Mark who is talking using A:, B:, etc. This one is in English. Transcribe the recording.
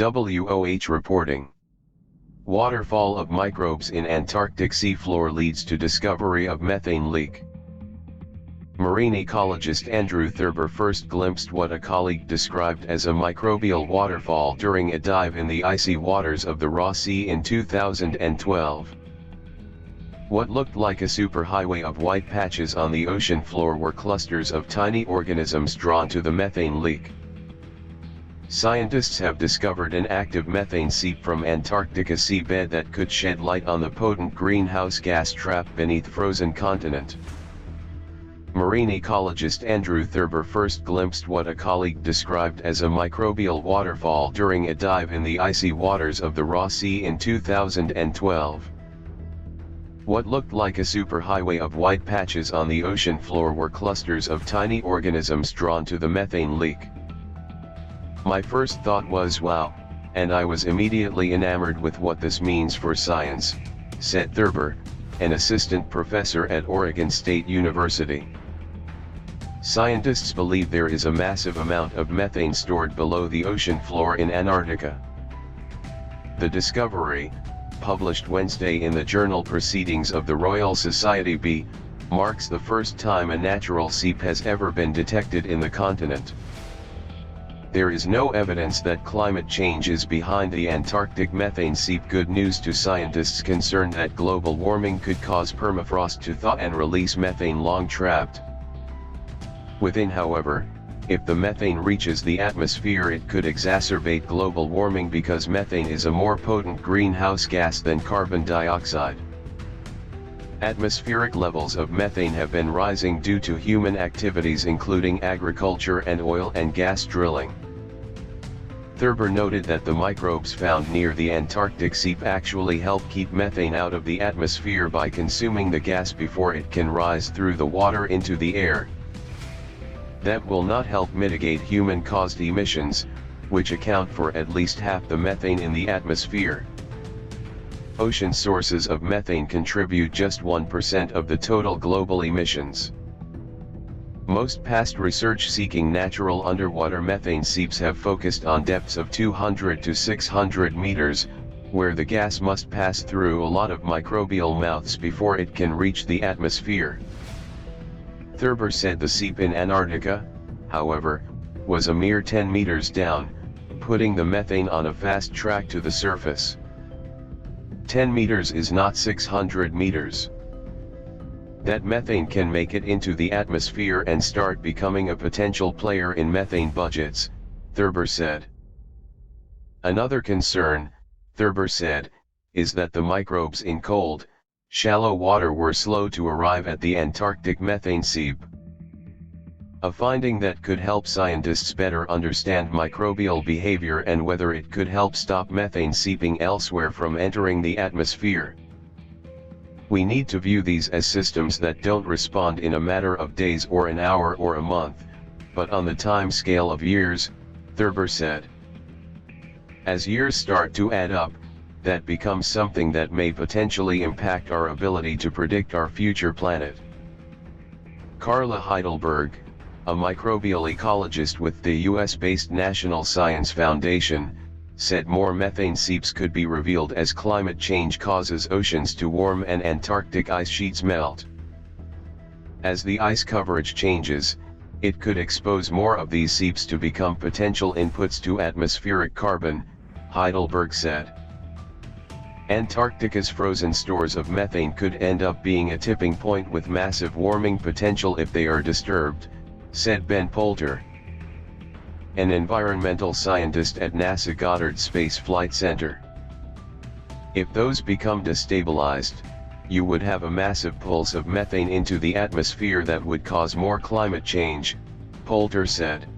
A: WOH reporting. Waterfall of microbes in Antarctic seafloor leads to discovery of methane leak. Marine ecologist Andrew Thurber first glimpsed what a colleague described as a microbial waterfall during a dive in the icy waters of the Ross Sea in 2012. What looked like a superhighway of white patches on the ocean floor were clusters of tiny organisms drawn to the methane leak. Scientists have discovered an active methane seep from Antarctica seabed that could shed light on the potent greenhouse gas trapped beneath frozen continent. Marine ecologist Andrew Thurber first glimpsed what a colleague described as a microbial waterfall during a dive in the icy waters of the Ross Sea in 2012. What looked like a superhighway of white patches on the ocean floor were clusters of tiny organisms drawn to the methane leak. My first thought was wow, and I was immediately enamored with what this means for science, said Thurber, an assistant professor at Oregon State University. Scientists believe there is a massive amount of methane stored below the ocean floor in Antarctica. The discovery, published Wednesday in the journal Proceedings of the Royal Society B, marks the first time a natural seep has ever been detected in the continent. There is no evidence that climate change is behind the Antarctic methane seep. Good news to scientists concerned that global warming could cause permafrost to thaw and release methane long trapped within. However, if the methane reaches the atmosphere, it could exacerbate global warming because methane is a more potent greenhouse gas than carbon dioxide. Atmospheric levels of methane have been rising due to human activities including agriculture and oil and gas drilling. Thurber noted that the microbes found near the Antarctic seep actually help keep methane out of the atmosphere by consuming the gas before it can rise through the water into the air. That will not help mitigate human-caused emissions, which account for at least half the methane in the atmosphere. Ocean sources of methane contribute just 1% of the total global emissions. Most past research seeking natural underwater methane seeps have focused on depths of 200 to 600 meters, where the gas must pass through a lot of microbial mouths before it can reach the atmosphere. Thurber said the seep in Antarctica, however, was a mere 10 meters down, putting the methane on a fast track to the surface. 10 meters is not 600 meters. That methane can make it into the atmosphere and start becoming a potential player in methane budgets, Thurber said. Another concern, Thurber said, is that the microbes in cold, shallow water were slow to arrive at the Antarctic methane seep. A finding that could help scientists better understand microbial behavior and whether it could help stop methane seeping elsewhere from entering the atmosphere. We need to view these as systems that don't respond in a matter of days or an hour or a month, but on the time scale of years, Thurber said. As years start to add up, that becomes something that may potentially impact our ability to predict our future planet. Carla Heidelberg, a microbial ecologist with the US-based National Science Foundation, said more methane seeps could be revealed as climate change causes oceans to warm and Antarctic ice sheets melt. As the ice coverage changes, it could expose more of these seeps to become potential inputs to atmospheric carbon, Heidelberg said. Antarctica's frozen stores of methane could end up being a tipping point with massive warming potential if they are disturbed, said Ben Poulter, an environmental scientist at NASA Goddard Space Flight Center. If those become destabilized, you would have a massive pulse of methane into the atmosphere that would cause more climate change, Poulter said.